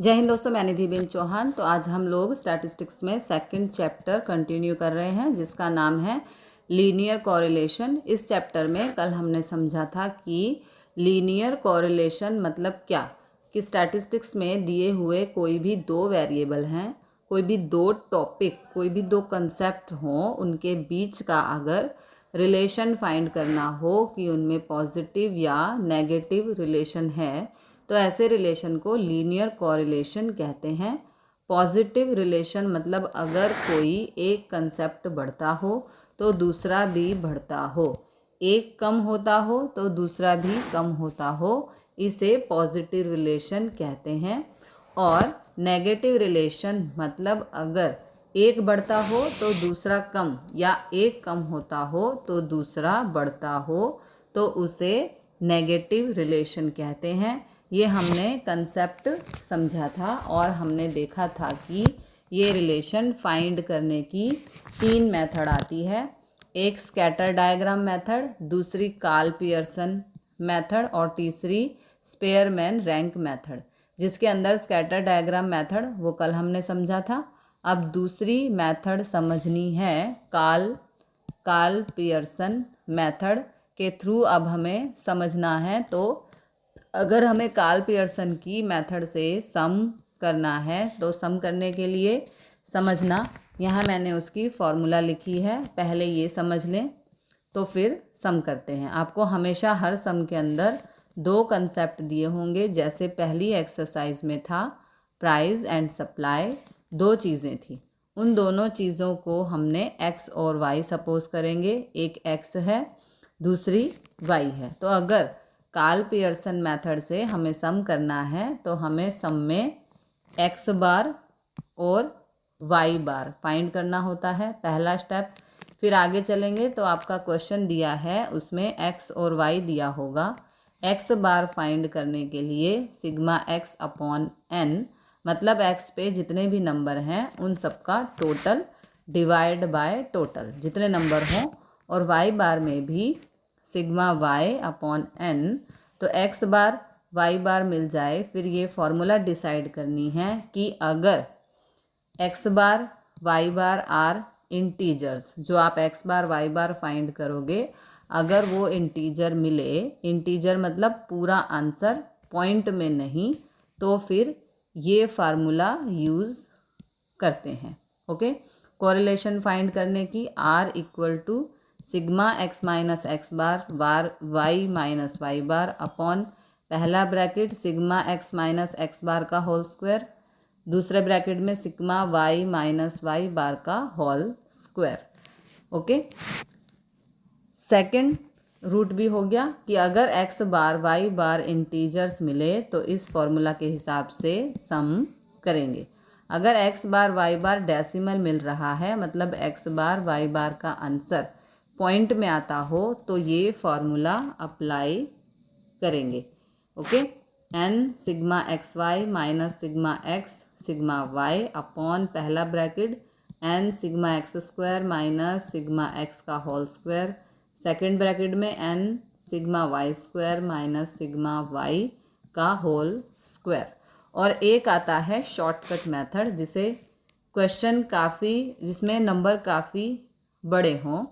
जय हिंद दोस्तों, मैं निधिबेन चौहान। तो आज हम लोग स्टैटिस्टिक्स में सेकंड चैप्टर कंटिन्यू कर रहे हैं जिसका नाम है लीनियर कोरिलेशन। इस चैप्टर में कल हमने समझा था कि लीनियर कोरिलेशन मतलब क्या, कि स्टैटिस्टिक्स में दिए हुए कोई भी दो वेरिएबल हैं, कोई भी दो टॉपिक, कोई भी दो कंसेप्ट हों, उनके बीच का अगर रिलेशन फाइंड करना हो कि उनमें पॉजिटिव या नेगेटिव रिलेशन है तो ऐसे रिलेशन को लीनियर कोरिलेशन कहते हैं। पॉजिटिव रिलेशन मतलब अगर कोई एक कंसेप्ट बढ़ता हो तो दूसरा भी बढ़ता हो, एक कम होता हो तो दूसरा भी कम होता हो, इसे पॉजिटिव रिलेशन कहते हैं। और नेगेटिव रिलेशन मतलब अगर एक बढ़ता हो तो दूसरा कम, या एक कम होता हो तो दूसरा बढ़ता हो, तो उसे नेगेटिव रिलेशन कहते हैं। ये हमने कंसेप्ट समझा था और हमने देखा था कि ये रिलेशन फाइंड करने की तीन मेथड आती है। एक स्कैटर डायग्राम मेथड, दूसरी कार्ल पियर्सन मेथड और तीसरी स्पेयरमैन रैंक मेथड। जिसके अंदर स्कैटर डायग्राम मेथड वो कल हमने समझा था। अब दूसरी मेथड समझनी है कार्ल पियर्सन मेथड के थ्रू अब हमें समझना है। तो अगर हमें कार्ल पियर्सन की मेथड से सम करना है तो सम करने के लिए समझना, यहाँ मैंने उसकी फॉर्मूला लिखी है, पहले ये समझ लें तो फिर सम करते हैं। आपको हमेशा हर सम के अंदर दो कंसेप्ट दिए होंगे, जैसे पहली एक्सरसाइज में था प्राइस एंड सप्लाई, दो चीज़ें थी, उन दोनों चीज़ों को हमने एक्स और वाई सपोज करेंगे। एक एक्स है, दूसरी वाई है। तो अगर कार्ल पियर्सन मेथड से हमें सम करना है तो हमें सम में एक्स बार और वाई बार फाइंड करना होता है, पहला स्टेप। फिर आगे चलेंगे तो आपका क्वेश्चन दिया है, उसमें एक्स और वाई दिया होगा। एक्स बार फाइंड करने के लिए सिग्मा एक्स अपॉन एन, मतलब एक्स पे जितने भी नंबर हैं उन सबका टोटल डिवाइड बाय टोटल, जितने नंबर हों। और वाई बार में भी सिग्मा वाई अपॉन एन, तो एक्स बार वाई बार मिल जाए। फिर ये फॉर्मूला डिसाइड करनी है कि अगर x bar Y bar are integers, जो आप x bar Y bar find करोगे, अगर वो इंटीजर मिले, इंटीजर मतलब पूरा आंसर, पॉइंट में नहीं, तो फिर ये फार्मूला यूज़ करते हैं। ओके, कोरिलेशन फाइंड करने की R equal to sigma X minus x bar Y minus Y bar upon पहला bracket sigma X minus x bar का होल स्क्वायर, दूसरे ब्रैकेट में sigma Y minus Y bar का whole square. Okay, second root भी हो गया कि अगर x bar Y bar integers मिले तो इस फॉर्मूला के हिसाब से सम करेंगे। अगर एक्स बार वाई बार डेसिमल मिल रहा है, मतलब एक्स बार वाई बार का आंसर पॉइंट में आता हो, तो ये फॉर्मूला अप्लाई करेंगे। Okay, N sigma X Y minus sigma X sigma Y upon पहला bracket N sigma X square minus sigma X का होल स्क्वायर, सेकेंड ब्रैकेट में N sigma Y square minus sigma Y का whole square. और एक आता है shortcut method, जिसे question जिसमें नंबर काफ़ी बड़े हों,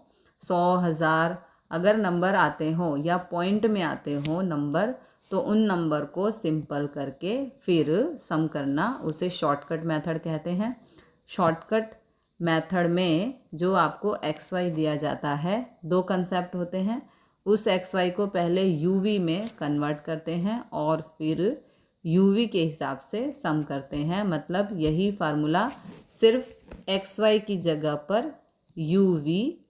100,000 अगर नंबर आते हों या पॉइंट में आते हों नंबर, तो उन नंबर को सिंपल करके फिर सम करना, उसे शॉर्टकट मेथड कहते हैं। शॉर्टकट मेथड में जो आपको एक्स वाई दिया जाता है, दो कंसेप्ट होते हैं, उस एक्स वाई को पहले यूवी में कन्वर्ट करते हैं और फिर यूवी के हिसाब से सम करते हैं। मतलब यही फार्मूला, सिर्फ एक्स वाई की जगह पर यूवी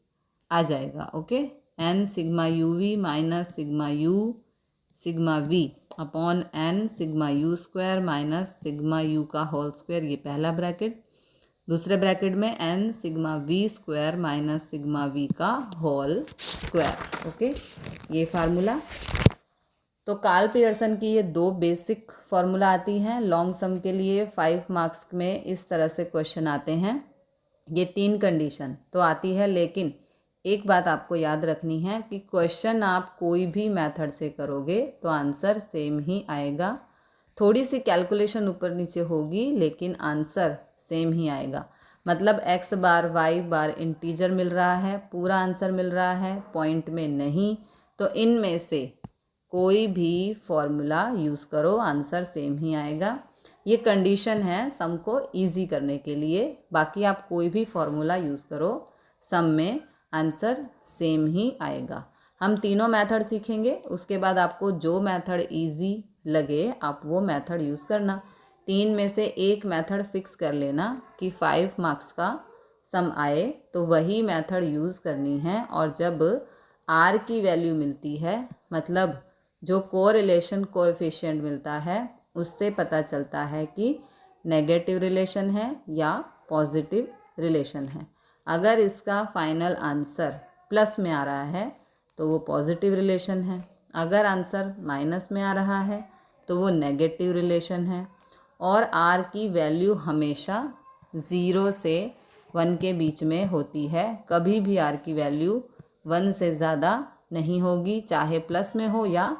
आ जाएगा। Okay, N sigma u v minus sigma u sigma v upon n sigma u square minus sigma u का होल स्क्वायर, ये पहला ब्रैकेट। दूसरे ब्रैकेट में N sigma v square minus sigma v का होल स्क्वायर। ओके, ये formula. तो Karl Pearson की ये दो बेसिक फार्मूला आती हैं लॉन्ग सम के लिए। 5 मार्क्स में इस तरह से क्वेश्चन आते हैं। ये तीन कंडीशन तो आती है, लेकिन एक बात आपको याद रखनी है कि क्वेश्चन आप कोई भी मेथड से करोगे तो आंसर सेम ही आएगा। थोड़ी सी कैलकुलेशन ऊपर नीचे होगी लेकिन आंसर सेम ही आएगा। मतलब x बार y बार इंटीजर मिल रहा है, पूरा आंसर मिल रहा है, पॉइंट में नहीं। तो इनमें से कोई भी फॉर्मूला यूज़ करो, आंसर सेम ही आएगा। ये कंडीशन है सम को इजी करने के लिए, बाकी आप कोई भी फॉर्मूला यूज़ करो, सम में आंसर सेम ही आएगा। हम तीनों मेथड सीखेंगे, उसके बाद आपको जो मेथड इजी लगे आप वो मेथड यूज़ करना। तीन में से एक मेथड फिक्स कर लेना कि 5 मार्क्स का सम आए तो वही मेथड यूज़ करनी है। और जब r की वैल्यू मिलती है, मतलब जो कोरिलेशन कोएफिशिएंट मिलता है, उससे पता चलता है कि नेगेटिव रिलेशन है या पॉजिटिव रिलेशन है। अगर इसका फाइनल आंसर प्लस में आ रहा है तो वो पॉजिटिव रिलेशन है, अगर आंसर माइनस में आ रहा है तो वो नेगेटिव रिलेशन है। और r की वैल्यू हमेशा 0 से 1 के बीच में होती है, कभी भी r की वैल्यू 1 से ज़्यादा नहीं होगी, चाहे प्लस में हो या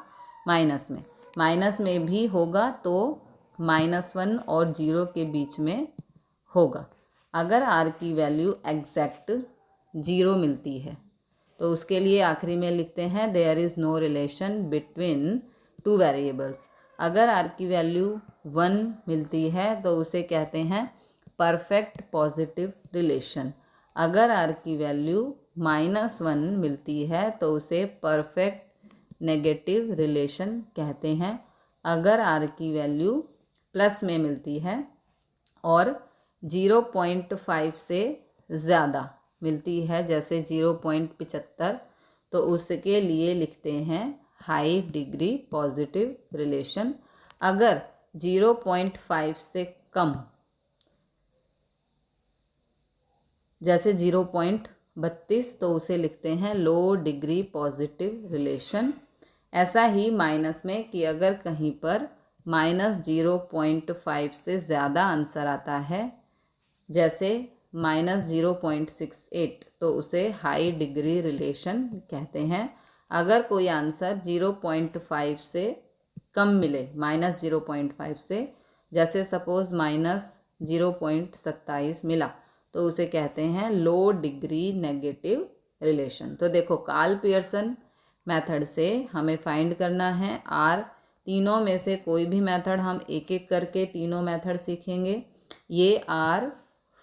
माइनस में। माइनस में भी होगा तो -1 और 0 के बीच में होगा। अगर r की वैल्यू एग्जैक्ट 0 मिलती है तो उसके लिए आखिरी में लिखते हैं there is no relation between two variables. अगर r की वैल्यू 1 मिलती है तो उसे कहते हैं परफेक्ट पॉजिटिव रिलेशन। अगर r की वैल्यू -1 मिलती है तो उसे परफेक्ट नेगेटिव रिलेशन कहते हैं। अगर r की वैल्यू प्लस में मिलती है और 0.5 से ज़्यादा मिलती है, जैसे 0.75, तो उसके लिए लिखते हैं हाई डिग्री पॉजिटिव रिलेशन। अगर 0.5 से कम, जैसे 0.32, तो उसे लिखते हैं लो डिग्री पॉजिटिव रिलेशन। ऐसा ही माइनस में कि अगर कहीं पर -0.5 से ज़्यादा आंसर आता है, जैसे -0.68, तो उसे हाई डिग्री रिलेशन कहते हैं। अगर कोई आंसर 0.5 से कम मिले, -0.5 से, जैसे सपोज़ -0.27 मिला, तो उसे कहते हैं लो डिग्री नेगेटिव रिलेशन। तो देखो, कार्ल पियर्सन मेथड से हमें फाइंड करना है r। तीनों में से कोई भी मेथड, हम एक एक करके तीनों मेथड सीखेंगे। ये r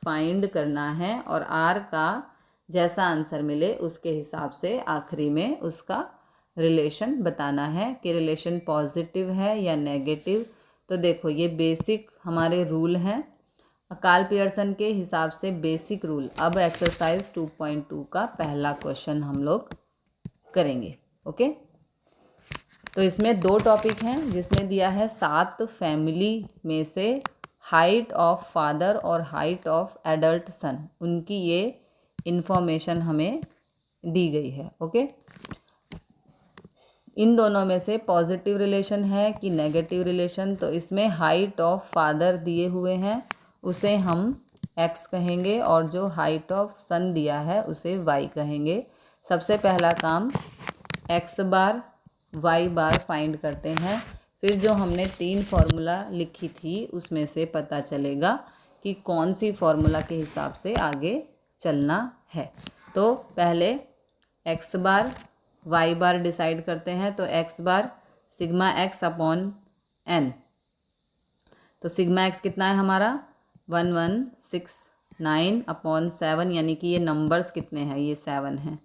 फाइंड करना है और r का जैसा आंसर मिले उसके हिसाब से आखिरी में उसका रिलेशन बताना है कि रिलेशन पॉजिटिव है या नेगेटिव। तो देखो, ये बेसिक हमारे रूल हैं कार्ल पियर्सन के हिसाब से, बेसिक रूल। अब एक्सरसाइज 2.2 का पहला क्वेश्चन हम लोग करेंगे। ओके, तो इसमें 2 टॉपिक हैं, जिसमें दिया है 7 फैमिली में से हाइट ऑफ फादर और हाइट ऑफ एडल्ट सन, उनकी ये इन्फॉर्मेशन हमें दी गई है। ओके, इन दोनों में से पॉजिटिव रिलेशन है कि नेगेटिव रिलेशन। तो इसमें हाइट ऑफ फादर दिए हुए हैं, उसे हम x कहेंगे, और जो हाइट ऑफ सन दिया है उसे y कहेंगे। सबसे पहला काम x बार y बार फाइंड करते हैं, फिर जो हमने 3 फार्मूला लिखी थी उसमें से पता चलेगा कि कौन सी फार्मूला के हिसाब से आगे चलना है। तो पहले x बार y बार डिसाइड करते हैं। तो x बार सिग्मा x अपॉन n, तो सिग्मा x कितना है हमारा 1169 अपॉन 7, यानी कि ये नंबर्स कितने हैं, ये 7 हैं,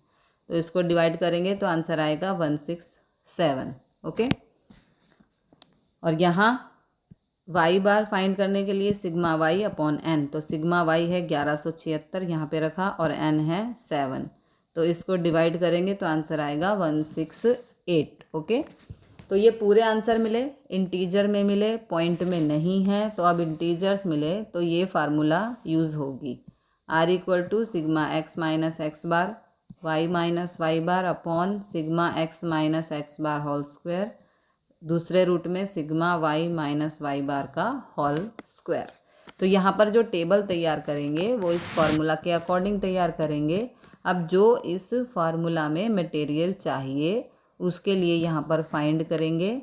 तो इसको डिवाइड करेंगे तो आंसर आएगा 167। ओके, और यहाँ y बार फाइंड करने के लिए सिग्मा y अपॉन n, तो सिग्मा y है 1176 यहाँ पे रखा और n है 7, तो इसको डिवाइड करेंगे तो आंसर आएगा 168। ओके, तो ये पूरे आंसर मिले, इंटीजर में मिले, पॉइंट में नहीं है। तो अब इंटीजर्स मिले तो ये फार्मूला यूज़ होगी, r equal to sigma x minus x bar y minus Y bar upon sigma x minus x bar whole square, दूसरे रूट में sigma y minus Y bar का होल स्क्वायर। तो यहाँ पर जो टेबल तैयार करेंगे वो इस फार्मूला के अकॉर्डिंग तैयार करेंगे। अब जो इस फार्मूला में मटेरियल चाहिए उसके लिए यहाँ पर फाइंड करेंगे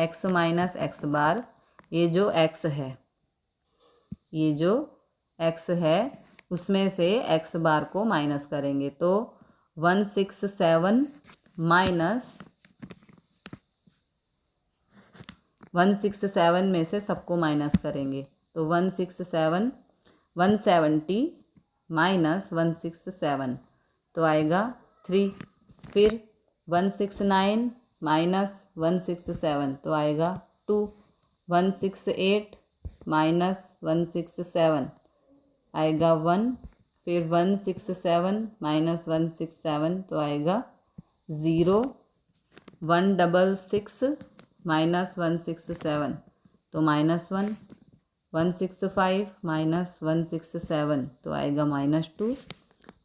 x माइनस एक्स बार ये जो x है, ये जो x है उसमें से x बार को माइनस करेंगे तो 167 माइनस 167 में से सबको माइनस करेंगे तो 170 माइनस 167 तो आएगा 3। फिर 169 माइनस 167 तो आएगा 2। 168 माइनस 167 आएगा 1। फिर 167 माइनस 167 तो आएगा 0। 166 माइनस 167 तो -1। 165 माइनस 167 तो आएगा -2।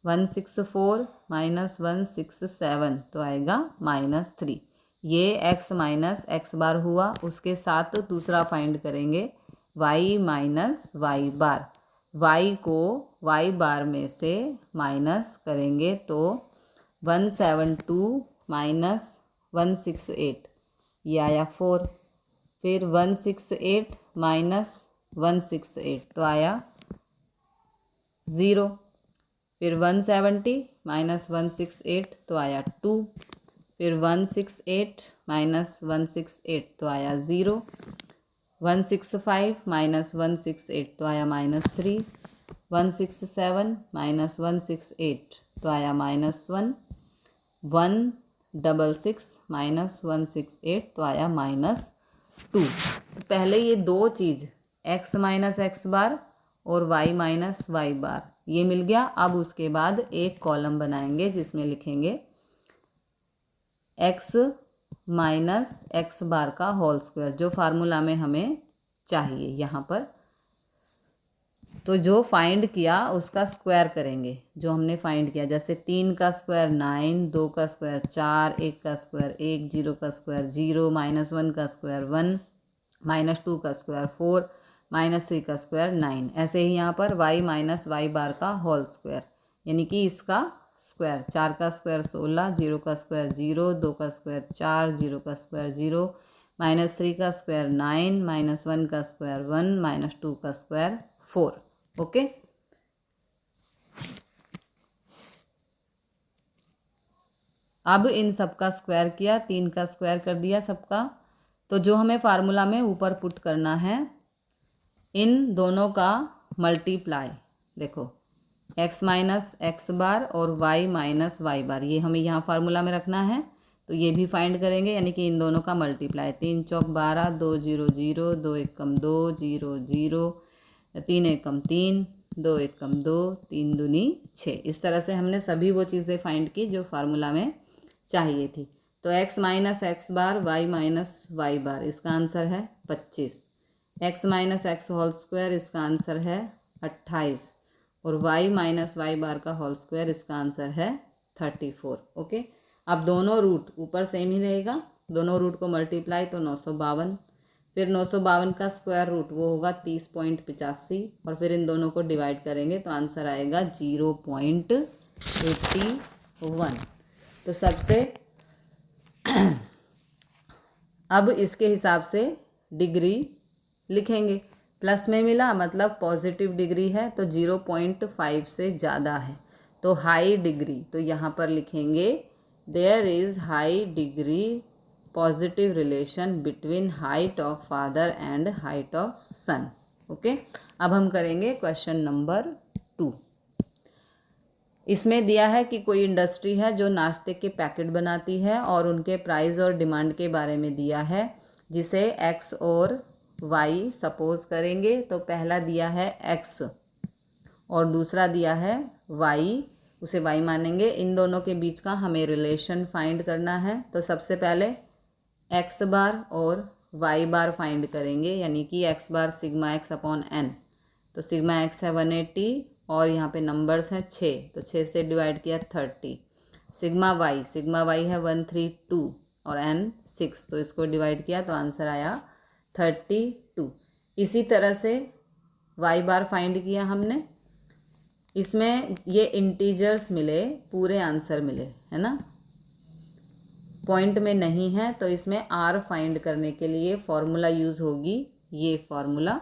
164 माइनस 167 तो आएगा -3। ये x माइनस x बार हुआ। उसके साथ दूसरा फाइंड करेंगे y माइनस y बार। y को y बार में से माइनस करेंगे तो 172 माइनस 168 ये आया 4। फिर 168 माइनस 168 तो आया 0। फिर 170 माइनस 168 तो आया 2। फिर 168 माइनस 168 तो आया 0। 165 माइनस 168 तो आया -3। 167 माइनस 168 तो आया -1। 166 माइनस 168 तो आया -2। पहले ये दो चीज़ x माइनस x बार और y माइनस y बार ये मिल गया। अब उसके बाद एक कॉलम बनाएंगे जिसमें लिखेंगे x माइनस x बार का होल स्क्वायर, जो फार्मूला में हमें चाहिए यहाँ पर। तो जो फाइंड किया उसका स्क्वायर करेंगे, जो हमने फाइंड किया, जैसे 3 का स्क्वायर 9, 2 का स्क्वायर 4, 1 का स्क्वायर 1, 0 का स्क्वायर 0, -1 का स्क्वायर 1, -2 का स्क्वायर 4, -3 का स्क्वायर 9। ऐसे ही यहाँ पर y माइनस y बार का होल स्क्वायर, यानी कि इसका स्क्वायर। 4 का स्क्वायर 16, 0 का स्क्वायर 0, 2 का स्क्वायर 4, 0 का स्क्वायर 0, -3 का स्क्वायर 9, -1 का स्क्वायर 1, -2 का स्क्वायर 4। ओके। अब इन सब का स्क्वायर किया, 3 का स्क्वायर कर दिया सबका। तो जो हमें फार्मूला में ऊपर पुट करना है, इन दोनों का मल्टीप्लाई, देखो x माइनस x बार और y माइनस y बार, ये हमें यहाँ फार्मूला में रखना है। तो ये भी फाइंड करेंगे, यानी कि इन दोनों का मल्टीप्लाई। 3 चौक 12, 2 0 0, 2 एकम 2, 0 0, 3 एकम 3, 2 एकम 2, 3 दूनी 6। इस तरह से हमने सभी वो चीज़ें फाइंड की जो फार्मूला में चाहिए थी। तो x minus x bar, y minus y bar, इसका आंसर है 25। x minus x whole square, इसका आंसर है 28। और y माइनस y बार का होल स्क्वायर, इसका आंसर है 34। ओके। अब दोनों रूट ऊपर सेम ही रहेगा, दोनों रूट को मल्टीप्लाई तो 952। फिर 952 का स्क्वायर रूट वो होगा 30.85, और फिर इन दोनों को डिवाइड करेंगे तो आंसर आएगा 0.81। तो सबसे अब इसके हिसाब से डिग्री लिखेंगे। प्लस में मिला मतलब पॉजिटिव डिग्री है, तो 0.5 से ज़्यादा है तो हाई डिग्री। तो यहाँ पर लिखेंगे there is high degree positive relation between height of father and height of son. Okay. अब हम करेंगे क्वेश्चन नंबर 2। इसमें दिया है कि कोई इंडस्ट्री है जो नाश्ते के पैकेट बनाती है और उनके प्राइस और डिमांड के बारे में दिया है, जिसे x और y सपोज करेंगे। तो पहला दिया है x और दूसरा दिया है y, उसे y मानेंगे। इन दोनों के बीच का हमें रिलेशन फाइंड करना है। तो सबसे पहले x बार और y बार फाइंड करेंगे, यानी कि x बार सिग्मा x अपॉन n। तो सिग्मा x है 180 और यहाँ पे नंबर्स हैं 6, तो 6 से डिवाइड किया 30। सिग्मा y है 132 और n 6, तो इसको डिवाइड किया तो आंसर आया 32। इसी तरह से y बार फाइंड किया हमने, इसमें ये इंटीजर्स मिले, पूरे आंसर मिले, है ना, पॉइंट में नहीं है। तो इसमें r फाइंड करने के लिए फॉर्मूला यूज़ होगी ये फॉर्मूला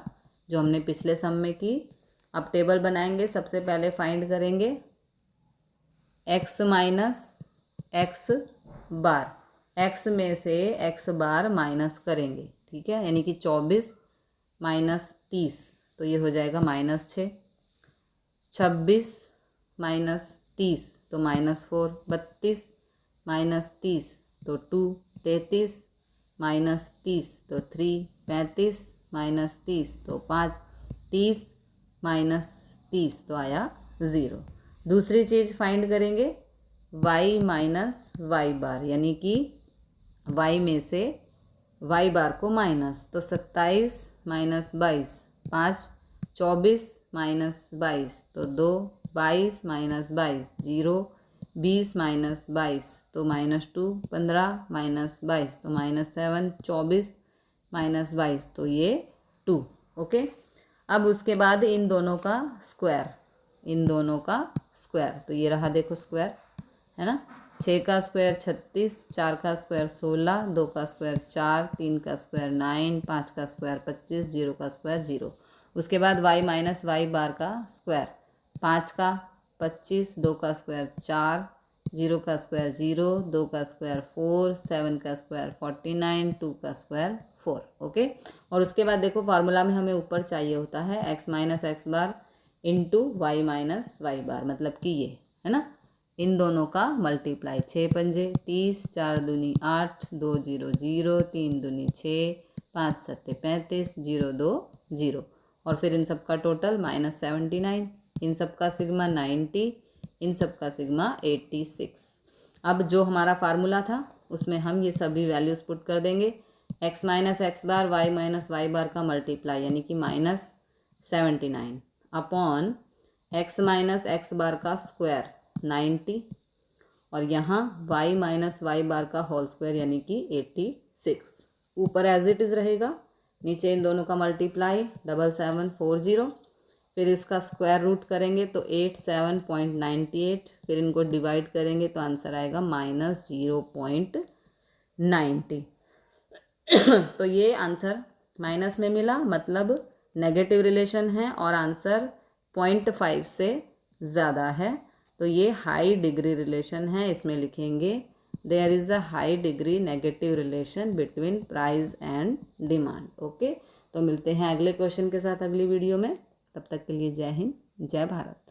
जो हमने पिछले सम में की। अब टेबल बनाएंगे। सबसे पहले फाइंड करेंगे x माइनस एक्स बार, x में से x बार माइनस करेंगे, ठीक है। यानी कि 24 माइनस 30 तो ये हो जाएगा -6, 26 माइनस 30 तो -4, 32 माइनस 30 तो 2, 33 माइनस 30 तो 3, 35 माइनस 30 तो 5, 30 माइनस 30 तो आया 0। दूसरी चीज़ फाइंड करेंगे y माइनस वाई बार, यानी कि y में से y बार को माइनस, तो 27 माइनस 22 5, 24 माइनस 22 तो 2, 22 माइनस 22 0, 20 माइनस 22 तो -2, 15 माइनस 22 तो -7, 24 माइनस 22 तो ये 2। ओके, अब उसके बाद इन दोनों का स्क्वायर, इन दोनों का स्क्वायर, तो ये रहा देखो स्क्वायर, है ना। 6 का स्क्वायर 36, 4 का स्क्वायर 16, 2 का स्क्वायर 4, 3 का स्क्वायर 9, 5 का स्क्वायर 25, 0 का स्क्वायर 0। उसके बाद y माइनस वाई बार का स्क्वायर, 5 का 25, 2 का स्क्वायर 4, 0 का स्क्वायर 0, 2 का स्क्वायर 4, 7 का स्क्वायर 49, 2 का स्क्वायर 4। ओके, और उसके बाद देखो फार्मूला में हमें ऊपर चाहिए होता है x minus x bar into Y minus Y बार, मतलब कि ये है ना, इन दोनों का मल्टीप्लाई। 6 पंजे 30, 4 दूनी 8, 2 0 0, 3 दूनी 6, 5 सत्ते 35, 0 2 0, और फिर इन सब का टोटल -79, इन सब का सिग्मा 90, इन सब का सिग्मा 86। अब जो हमारा फार्मूला था उसमें हम ये सभी वैल्यूज़ पुट कर देंगे। x minus x bar Y minus Y bar का मल्टीप्लाई, यानी कि -79 upon x minus x bar का स्क्वायर 90, और यहाँ y माइनस वाई बार का होल स्क्वायर यानी कि 86। ऊपर एज इट इज़ रहेगा, नीचे इन दोनों का मल्टीप्लाई 7740, फिर इसका स्क्वायर रूट करेंगे तो 87.98, फिर इनको डिवाइड करेंगे तो आंसर आएगा -0.90। तो ये आंसर माइनस में मिला, मतलब नेगेटिव रिलेशन है और आंसर 0.5 से ज़्यादा है, तो ये हाई डिग्री रिलेशन है। इसमें लिखेंगे there is a high degree negative relation between price and demand. Okay, तो मिलते हैं अगले क्वेश्चन के साथ अगली वीडियो में। तब तक के लिए जय हिंद, जय भारत।